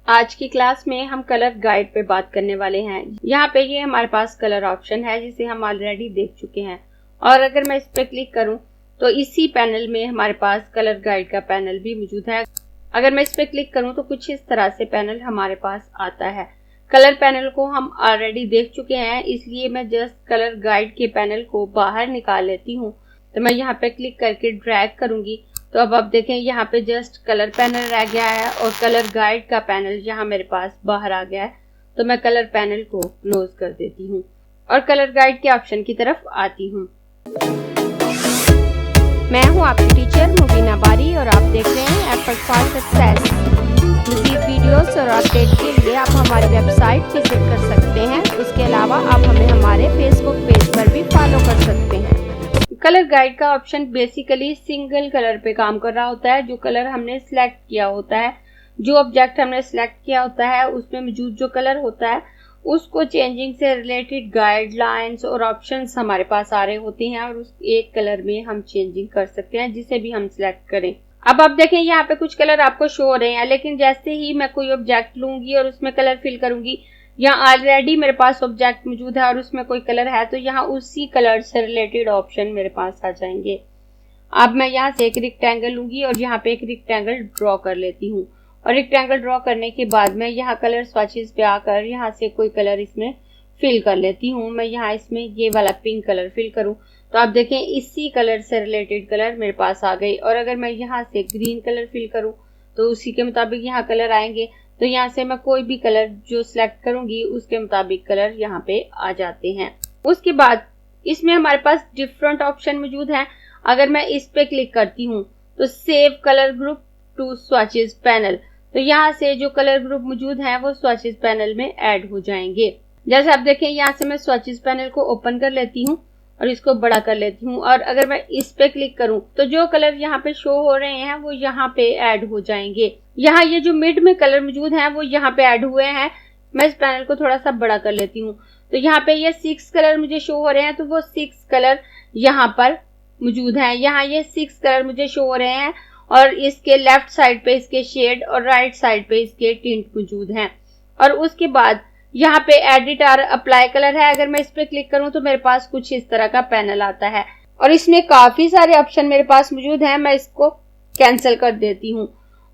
आज की क्लास में हम कलर गाइड पे बात करने वाले हैं। यहाँ पे ये हमारे पास कलर ऑप्शन है जिसे हम ऑलरेडी देख चुके हैं और अगर मैं इस पे क्लिक करूँ तो इसी पैनल में हमारे पास कलर गाइड का पैनल भी मौजूद है। अगर मैं इस पे क्लिक करूँ तो कुछ इस तरह से पैनल हमारे पास आता है। कलर पैनल को हम ऑलरेडी देख चुके हैं, इसलिए मैं जस्ट कलर गाइड के पैनल को बाहर निकाल लेती हूँ। तो मैं यहाँ पे क्लिक करके ड्रैग करूंगी तो अब आप देखें यहाँ पे जस्ट कलर पैनल रह गया है और कलर गाइड का पैनल यहाँ मेरे पास बाहर आ गया है। तो मैं कलर पैनल को क्लोज कर देती हूँ और कलर गाइड के ऑप्शन की तरफ आती हूँ। मैं हूँ आपकी टीचर मुबीना बारी और आप देख रहे हैं एफर्ट फॉर सक्सेस। मज़ीद वीडियोस और अपडेट के लिए आप हमारी वेबसाइट विजिट कर सकते हैं। उसके अलावा आप हमें हमारे फेसबुक पेज पर भी फॉलो कर सकते हैं। कलर गाइड का ऑप्शन बेसिकली सिंगल कलर पे काम कर रहा होता है। जो कलर हमने सिलेक्ट किया होता है, जो ऑब्जेक्ट हमने सिलेक्ट किया होता है, उसमें मौजूद जो कलर होता है उसको चेंजिंग से रिलेटेड गाइडलाइंस और ऑप्शंस हमारे पास आ रहे होते हैं और उस एक कलर में हम चेंजिंग कर सकते हैं जिसे भी हम सिलेक्ट करें। अब आप देखें यहाँ पे कुछ कलर आपको शो हो रहे हैं, लेकिन जैसे ही मैं कोई ऑब्जेक्ट लूंगी और उसमें कलर फिल करूंगी, यहाँ ऑलरेडी मेरे पास ऑब्जेक्ट मौजूद है और उसमें कोई कलर है तो यहाँ उसी कलर से रिलेटेड ऑप्शन मेरे पास आ जाएंगे। अब मैं यहाँ से एक रेक्टेंगल लूंगी और यहाँ पे एक रेक्टेंगल ड्रॉ कर लेती हूँ और रेक्टेंगल ड्रॉ करने के बाद मैं यहाँ कलर स्वॉचेस पे आकर यहाँ से कोई कलर इसमें फिल कर लेती हूँ। मैं यहाँ इसमें ये वाला पिंक कलर फिल करूँ तो आप देखें इसी कलर से रिलेटेड कलर मेरे पास आ गई और अगर मैं यहाँ से ग्रीन कलर फिल करूँ तो उसी के मुताबिक यहाँ कलर आएंगे। तो यहाँ से मैं कोई भी कलर जो सिलेक्ट करूंगी उसके मुताबिक कलर यहाँ पे आ जाते हैं। उसके बाद इसमें हमारे पास डिफरेंट ऑप्शन मौजूद हैं। अगर मैं इस पे क्लिक करती हूँ तो save colour group to swatches panel, तो यहाँ से जो कलर ग्रुप मौजूद हैं वो स्वॉचेस पैनल में ऐड हो जाएंगे। जैसे आप देखें यहाँ से मैं स्वॉचेस पैनल को ओपन कर लेती हूँ और इसको बड़ा कर लेती हूँ और अगर मैं इस पे क्लिक करूँ तो जो कलर यहाँ पे शो हो रहे हैं वो यहाँ पे ऐड हो जाएंगे। यहाँ ये जो मिड में कलर मौजूद हैं वो यहाँ पे ऐड हुए हैं। मैं इस पैनल को थोड़ा सा बड़ा कर लेती हूँ तो यहाँ पे ये 6 कलर मुझे शो हो रहे हैं, तो वो 6 कलर यहाँ पर मौजूद हैं। यहाँ ये 6 कलर मुझे शो हो रहे हैं और इसके लेफ्ट साइड पे इसके शेड और राइट साइड पे इसके टिंट मौजूद हैं। और उसके बाद यहाँ पे एडिट और अप्लाई कलर है। अगर मैं इस पे क्लिक करूँ तो मेरे पास कुछ इस तरह का पैनल आता है और इसमें काफी सारे ऑप्शन मेरे पास मौजूद हैं। मैं इसको कैंसिल कर देती हूँ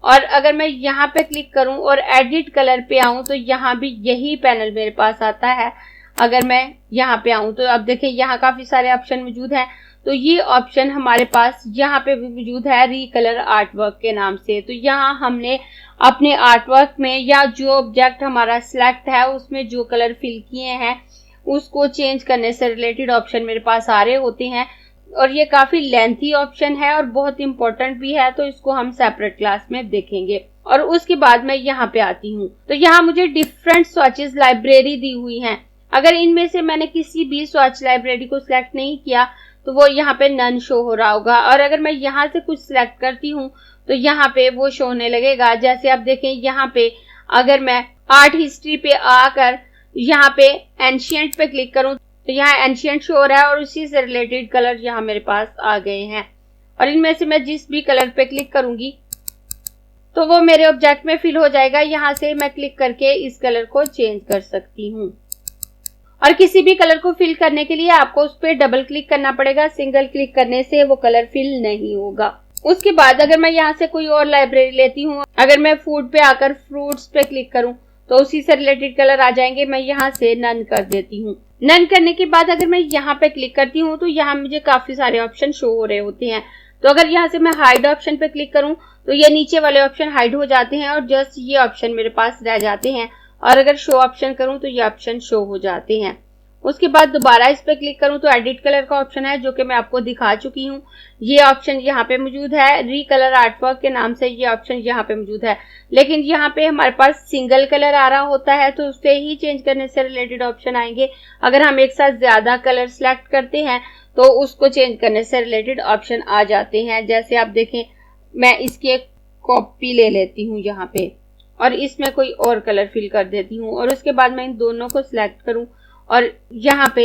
और अगर मैं यहाँ पे क्लिक करूँ और एडिट कलर पे आऊँ तो यहाँ भी यही पैनल मेरे पास आता है। अगर मैं यहाँ पे आऊँ तो अब देखें यहाँ काफी सारे ऑप्शन मौजूद हैं। तो ये ऑप्शन हमारे पास यहाँ पे भी मौजूद है रीकलर आर्टवर्क के नाम से। तो यहाँ हमने अपने आर्टवर्क में या जो ऑब्जेक्ट हमारा सिलेक्ट है उसमें जो कलर फिल किए हैं उसको चेंज करने से रिलेटेड ऑप्शन मेरे पास आ रहे होते हैं और ये काफी लेंथी ऑप्शन है और बहुत इंपॉर्टेंट भी है, तो इसको हम सेपरेट क्लास में देखेंगे। और उसके बाद मैं यहाँ पे आती हूँ तो यहाँ मुझे डिफरेंट स्वॉचेस लाइब्रेरी दी हुई है। अगर इनमें से मैंने किसी भी स्वॉच लाइब्रेरी को सिलेक्ट नहीं किया तो वो यहाँ पे नन शो हो रहा होगा और अगर मैं यहाँ से कुछ सिलेक्ट करती हूँ तो यहाँ पे वो शो होने लगेगा। जैसे आप देखें यहाँ पे अगर मैं आर्ट हिस्ट्री पे आकर यहाँ पे एंशिएंट पे क्लिक करूँ तो यहाँ एंशिएंट शो हो रहा है और उसी से रिलेटेड कलर यहाँ मेरे पास आ गए हैं और इनमें से मैं जिस भी कलर पे क्लिक करूंगी तो वो मेरे ऑब्जेक्ट में फिल हो जाएगा। यहाँ से मैं क्लिक करके इस कलर को चेंज कर सकती हूँ और किसी भी कलर को फिल करने के लिए आपको उस पर डबल क्लिक करना पड़ेगा। सिंगल क्लिक करने से वो कलर फिल नहीं होगा। उसके बाद अगर मैं यहाँ से कोई और लाइब्रेरी लेती हूँ, अगर मैं फूड पे आकर फ्रूट्स पे क्लिक करूँ तो उसी से रिलेटेड कलर आ जाएंगे। मैं यहाँ से नन कर देती हूँ। नन करने के बाद अगर मैं यहाँ पे क्लिक करती हूँ तो यहाँ मुझे काफी सारे ऑप्शन शो हो रहे होते हैं। तो अगर यहाँ से मैं हाइड ऑप्शन पे क्लिक करूँ तो ये नीचे वाले ऑप्शन हाइड हो जाते हैं और जस्ट ये ऑप्शन मेरे पास रह जाते हैं और अगर शो ऑप्शन करूँ तो ये ऑप्शन शो हो जाते हैं। उसके बाद दोबारा इस पे क्लिक करूं तो एडिट कलर का ऑप्शन है जो कि मैं आपको दिखा चुकी हूं। ये ऑप्शन यहाँ पे मौजूद है रीकलर आर्टवर्क के नाम से। ये ऑप्शन यहाँ पे मौजूद है, लेकिन यहाँ पे हमारे पास सिंगल कलर आ रहा होता है तो उससे ही चेंज करने से रिलेटेड ऑप्शन आएंगे। अगर हम एक साथ ज्यादा कलर सिलेक्ट करते हैं तो उसको चेंज करने से रिलेटेड ऑप्शन आ जाते हैं। जैसे आप देखें मैं इसकी एक कॉपी ले लेती हूँ यहाँ पे और इसमें कोई और कलर फिल कर देती हूँ और उसके बाद मैं इन दोनों को सिलेक्ट करूँ और यहाँ पे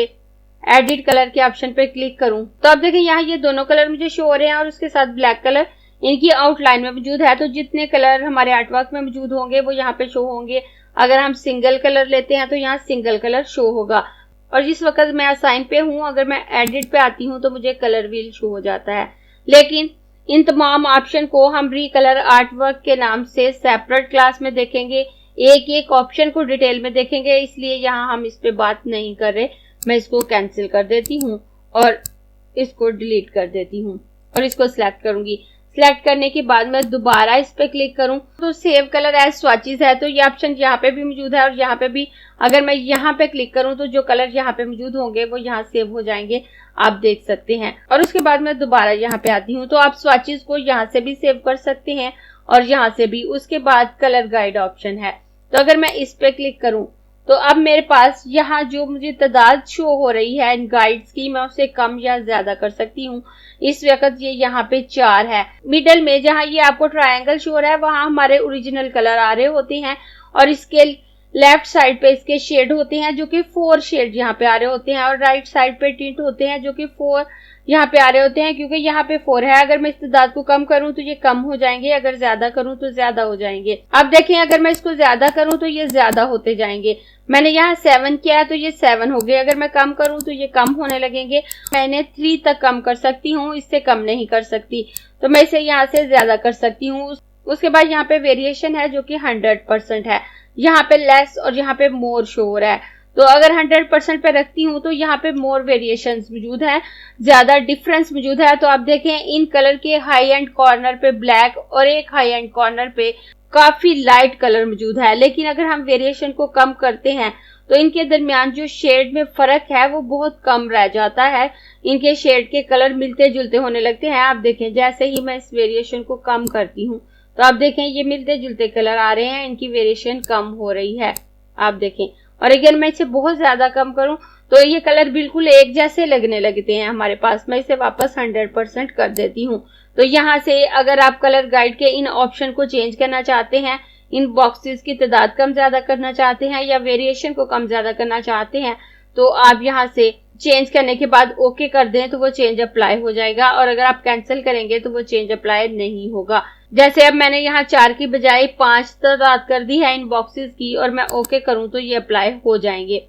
एडिट कलर के ऑप्शन पे क्लिक करूं तो अब देखें यहाँ ये दोनों कलर मुझे शो हो रहे हैं और उसके साथ ब्लैक कलर इनकी आउटलाइन में मौजूद है। तो जितने कलर हमारे आर्टवर्क में मौजूद होंगे वो यहाँ पे शो होंगे। अगर हम सिंगल कलर लेते हैं तो यहाँ सिंगल कलर शो होगा। और जिस वक्त मैं असाइन पे हूँ, अगर मैं एडिट पे आती हूँ तो मुझे कलर व्हील शो हो जाता है। लेकिन इन तमाम ऑप्शन को हम रिकलर आर्टवर्क के नाम से सेपरेट क्लास में देखेंगे, एक एक ऑप्शन को डिटेल में देखेंगे, इसलिए यहाँ हम इस पे बात नहीं कर रहे। मैं इसको कैंसिल कर देती हूँ और इसको डिलीट कर देती हूँ और इसको सिलेक्ट करूंगी। सिलेक्ट करने के बाद मैं दोबारा इस पे क्लिक करूं तो सेव कलर एज स्वॉचेस है, तो ये ऑप्शन यहाँ पे भी मौजूद है और यहाँ पे भी। अगर मैं यहाँ पे क्लिक करूं तो जो कलर यहाँ पे मौजूद होंगे वो यहाँ सेव हो जाएंगे, आप देख सकते हैं। और उसके बाद मैं दोबारा यहाँ पे आती हूँ तो आप स्वॉचेस को यहाँ से भी सेव कर सकते हैं और यहाँ से भी। उसके बाद कलर गाइड ऑप्शन है, तो अगर मैं इस पे क्लिक करूं तो अब मेरे पास यहाँ जो मुझे तादाद शो हो रही है इन गाइड्स की, मैं उसे कम या ज्यादा कर सकती हूँ। इस वक्त ये यहाँ पे 4 है। मिडल में जहाँ ये आपको ट्रायंगल शो हो रहा है वहां हमारे ओरिजिनल कलर आ रहे होते हैं और इसके लेफ्ट साइड पे इसके शेड होते हैं जो कि 4 शेड यहाँ पे आ रहे होते हैं और राइट साइड पे टिंट होते हैं जो कि 4 यहाँ पे आ रहे होते हैं, क्योंकि यहाँ पे 4 है। अगर मैं इस तादाद को कम करूं तो ये कम हो जाएंगे, अगर ज्यादा करूं तो ज्यादा हो जाएंगे। अब देखें, अगर मैं इसको ज्यादा करूं तो ये ज्यादा होते जाएंगे। मैंने यहाँ 7 किया है तो ये 7 हो गए। अगर मैं कम करूं तो ये कम होने लगेंगे। मैंने 3 तक कम कर सकती हूँ, इससे कम नहीं कर सकती, तो मैं इसे यहाँ से ज्यादा कर सकती हूँ। उसके बाद यहाँ पे वेरिएशन है जो कि 100% है। यहाँ पे लेस और यहाँ पे मोर शो हो रहा है। तो अगर 100% पे रखती हूँ तो यहाँ पे मोर वेरिएशंस मौजूद है, ज्यादा डिफरेंस मौजूद है। तो आप देखें इन कलर के हाई एंड कॉर्नर पे ब्लैक और एक हाई एंड कॉर्नर पे काफी लाइट कलर मौजूद है। लेकिन अगर हम वेरिएशन को कम करते हैं तो इनके दरमियान जो शेड में फर्क है वो बहुत कम रह जाता है। इनके शेड के कलर मिलते जुलते होने लगते हैं। आप देखें जैसे ही मैं इस वेरिएशन को कम करती हूँ तो आप देखें ये मिलते जुलते कलर आ रहे हैं, इनकी वेरिएशन कम हो रही है, आप देखें। और अगर मैं इसे बहुत ज्यादा कम करूं तो ये कलर बिल्कुल एक जैसे लगने लगते हैं हमारे पास। मैं इसे वापस 100% कर देती हूँ। तो यहाँ से अगर आप कलर गाइड के इन ऑप्शन को चेंज करना चाहते हैं, इन बॉक्सेस की तादाद कम ज्यादा करना चाहते हैं या वेरिएशन को कम ज्यादा करना चाहते हैं, तो आप यहाँ से चेंज करने के बाद ओके कर दें तो वो चेंज अप्लाई हो जाएगा। और अगर आप कैंसिल करेंगे तो वो चेंज अप्लाई नहीं होगा। जैसे अब मैंने यहाँ 4 की बजाय 5 तादाद कर दी है इन बॉक्सेस की और मैं ओके करूं तो ये अप्लाई हो जाएंगे।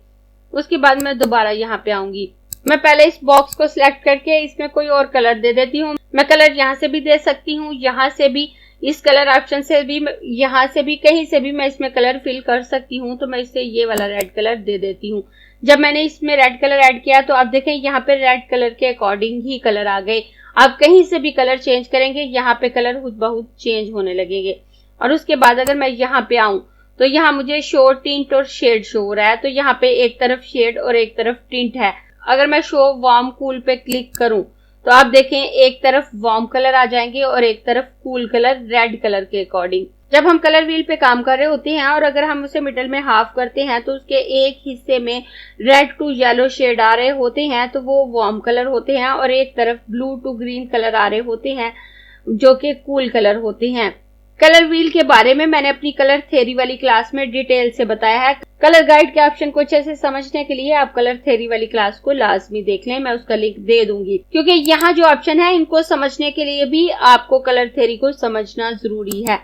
उसके बाद मैं दोबारा यहाँ पे आऊंगी। मैं पहले इस बॉक्स को सिलेक्ट करके इसमें कोई और कलर दे देती हूँ। मैं कलर यहाँ से भी दे सकती हूँ, यहाँ से भी, इस कलर ऑप्शन से भी, यहाँ से भी, कहीं से भी मैं इसमें कलर फिल कर सकती हूँ। तो मैं इसे ये वाला रेड कलर दे देती हूँ। जब मैंने इसमें रेड कलर ऐड किया तो आप देखें यहाँ पे रेड कलर के अकॉर्डिंग ही कलर आ गए। आप कहीं से भी कलर चेंज करेंगे यहाँ पे कलर बहुत चेंज होने लगेंगे। और उसके बाद अगर मैं यहाँ पे आऊं तो यहाँ मुझे शो टिंट और शेड शो हो रहा है। तो यहाँ पे एक तरफ शेड और एक तरफ टिंट है। अगर मैं शो वार्म कूल पे क्लिक करूं तो आप देखें एक तरफ वार्म कलर आ जाएंगे और एक तरफ कूल कलर रेड कलर के अकॉर्डिंग। जब हम कलर व्हील पे काम कर रहे होते हैं और अगर हम उसे मिडल में हाफ करते हैं तो उसके एक हिस्से में रेड टू येलो शेड आ रहे होते हैं तो वो वार्म कलर होते हैं और एक तरफ ब्लू टू ग्रीन कलर आ रहे होते हैं जो कि कूल कलर होते हैं। कलर व्हील के बारे में मैंने अपनी कलर थ्योरी वाली क्लास में डिटेल से बताया है। कलर गाइड के ऑप्शन को अच्छे से समझने के लिए आप कलर थ्योरी वाली क्लास को लाजमी देख लें। मैं उसका लिंक दे दूंगी, क्योंकि यहाँ जो ऑप्शन है इनको समझने के लिए भी आपको कलर थ्योरी को समझना जरूरी है।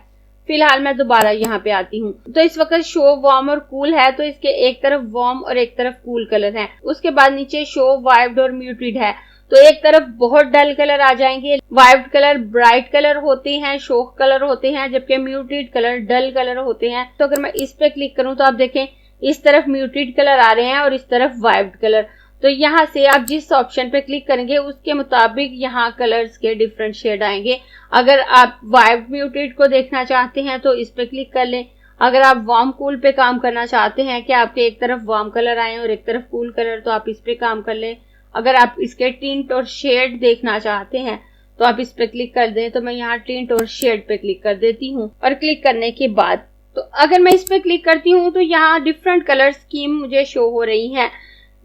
फिलहाल मैं दोबारा यहाँ पे आती हूँ। तो इस वक्त शो वार्म और कूल है, तो इसके एक तरफ वार्म और एक तरफ कूल कलर है। उसके बाद नीचे शो वाइब्ड और म्यूटेड है, तो एक तरफ बहुत डल कलर आ जाएंगे। वाइब्ड कलर ब्राइट कलर होते हैं, शोक कलर होते हैं, जबकि म्यूटेड कलर डल कलर होते हैं। तो अगर मैं इस पे क्लिक करूं तो आप देखें इस तरफ म्यूटेड कलर आ रहे हैं और इस तरफ वाइब्ड कलर। तो यहाँ से आप जिस ऑप्शन पे क्लिक करेंगे उसके मुताबिक यहाँ कलर्स के डिफरेंट शेड आएंगे। अगर आप वाइब्ड म्यूटेड को देखना चाहते हैं तो इस पे क्लिक कर लें। अगर आप वार्म कूल पे काम करना चाहते हैं कि आपके एक तरफ वार्म कलर आए और एक तरफ कूल कलर, तो आप इस पे काम कर लें। अगर आप इसके टिंट और शेड देखना चाहते हैं तो आप इस पे क्लिक कर दें। तो मैं यहाँ टिंट और शेड पे क्लिक कर देती हूँ और क्लिक करने के बाद तो अगर मैं इस पे क्लिक करती हूँ तो यहाँ डिफरेंट कलर स्कीम मुझे शो हो रही हैं।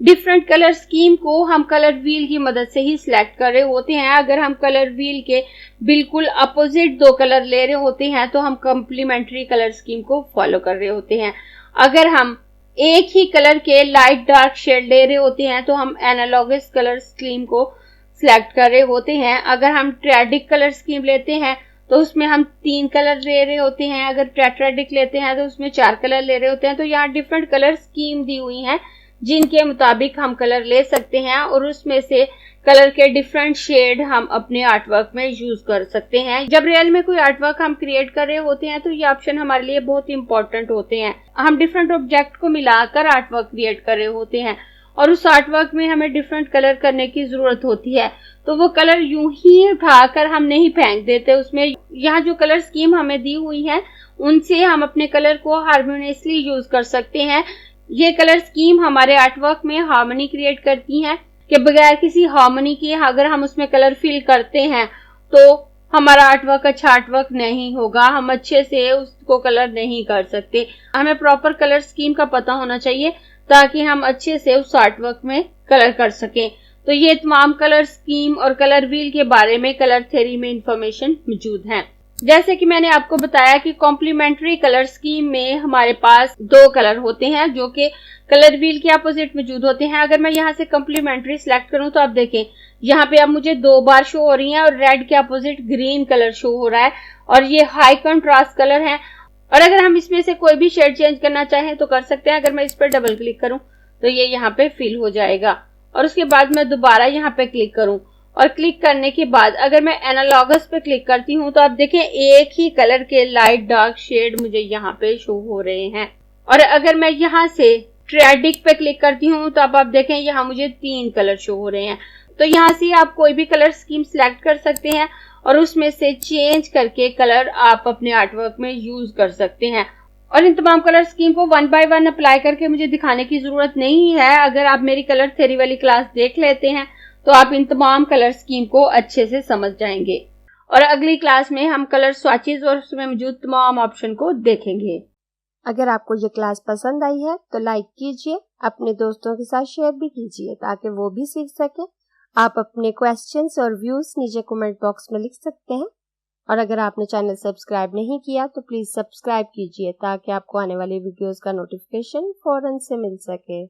डिफरेंट कलर स्कीम को हम कलर व्हील की मदद से ही सिलेक्ट कर रहे होते हैं। अगर हम कलर व्हील के बिल्कुल अपोजिट 2 कलर ले रहे होते हैं तो हम कम्प्लीमेंट्री कलर स्कीम को फॉलो कर रहे होते हैं। अगर हम एक ही कलर के लाइट डार्क शेड ले रहे होते हैं तो हम एनालॉगस कलर स्कीम को सिलेक्ट कर रहे होते हैं। अगर हम ट्रेडिक कलर स्कीम लेते हैं तो उसमें हम 3 कलर ले रहे होते हैं, अगर टेट्राडिक लेते हैं तो उसमें 4 कलर ले रहे होते हैं। तो यहाँ डिफरेंट कलर स्कीम दी हुई है जिनके मुताबिक हम कलर ले सकते हैं और उसमें से कलर के डिफरेंट शेड हम अपने आर्टवर्क में यूज कर सकते हैं। जब रियल में कोई आर्टवर्क हम क्रिएट कर रहे होते हैं तो ये ऑप्शन हमारे लिए बहुत इंपॉर्टेंट होते हैं। हम डिफरेंट ऑब्जेक्ट को मिलाकर आर्टवर्क क्रिएट कर रहे होते हैं और उस आर्टवर्क में हमें डिफरेंट कलर करने की जरूरत होती है, तो वो कलर यूं ही उठाकर हम नहीं फेंक देते उसमें। यहाँ जो कलर स्कीम हमें दी हुई है उनसे हम अपने कलर को हार्मोनियसली यूज कर सकते हैं। ये कलर स्कीम हमारे आर्टवर्क में हार्मनी क्रिएट करती हैं कि बगैर किसी हार्मनी के अगर हम उसमें कलर फिल करते हैं तो हमारा आर्टवर्क अच्छा आर्टवर्क नहीं होगा, हम अच्छे से उसको कलर नहीं कर सकते। हमें प्रॉपर कलर स्कीम का पता होना चाहिए ताकि हम अच्छे से उस आर्टवर्क में कलर कर सकें। तो ये तमाम कलर स्कीम और कलर व्हील के बारे में कलर थ्योरी में इंफॉर्मेशन मौजूद है। जैसे कि मैंने आपको बताया कि कॉम्प्लीमेंट्री कलर स्कीम में हमारे पास 2 कलर होते हैं जो कि कलर व्हील के अपोजिट मौजूद होते हैं। अगर मैं यहाँ से कॉम्प्लीमेंट्री सिलेक्ट करूं तो आप देखें यहाँ पे अब मुझे 2 बार शो हो रही हैं और रेड के अपोजिट ग्रीन कलर शो हो रहा है और ये हाई कंट्रास्ट कलर है। और अगर हम इसमें से कोई भी शेड चेंज करना चाहें तो कर सकते हैं। अगर मैं इस पर डबल क्लिक करूं तो ये यहाँ पे फिल हो जाएगा और उसके बाद मैं दोबारा यहाँ पे क्लिक करूं और क्लिक करने के बाद अगर मैं एनालॉगस पे क्लिक करती हूँ तो आप देखें एक ही कलर के लाइट डार्क शेड मुझे यहाँ पे शो हो रहे हैं। और अगर मैं यहाँ से ट्रेडिक पे क्लिक करती हूँ तो अब आप देखें यहाँ मुझे 3 कलर शो हो रहे हैं। तो यहाँ से आप कोई भी कलर स्कीम सिलेक्ट कर सकते हैं और उसमें से चेंज करके कलर आप अपने आर्टवर्क में यूज कर सकते हैं। और इन तमाम कलर स्कीम को 1 बाय 1 अप्लाई करके मुझे दिखाने की जरूरत नहीं है। अगर आप मेरी कलर थ्योरी वाली क्लास देख लेते हैं तो आप इन तमाम कलर स्कीम को अच्छे से समझ जाएंगे और अगली क्लास में हम कलर स्वॉचेस और उसमें मौजूद तमाम ऑप्शन को देखेंगे। अगर आपको ये क्लास पसंद आई है तो लाइक कीजिए, अपने दोस्तों के साथ शेयर भी कीजिए ताकि वो भी सीख सकें। आप अपने क्वेश्चंस और व्यूज नीचे कमेंट बॉक्स में लिख सकते हैं और अगर आपने चैनल सब्सक्राइब नहीं किया तो प्लीज सब्सक्राइब कीजिए ताकि आपको आने वाली वीडियोस का नोटिफिकेशन फौरन से मिल सके।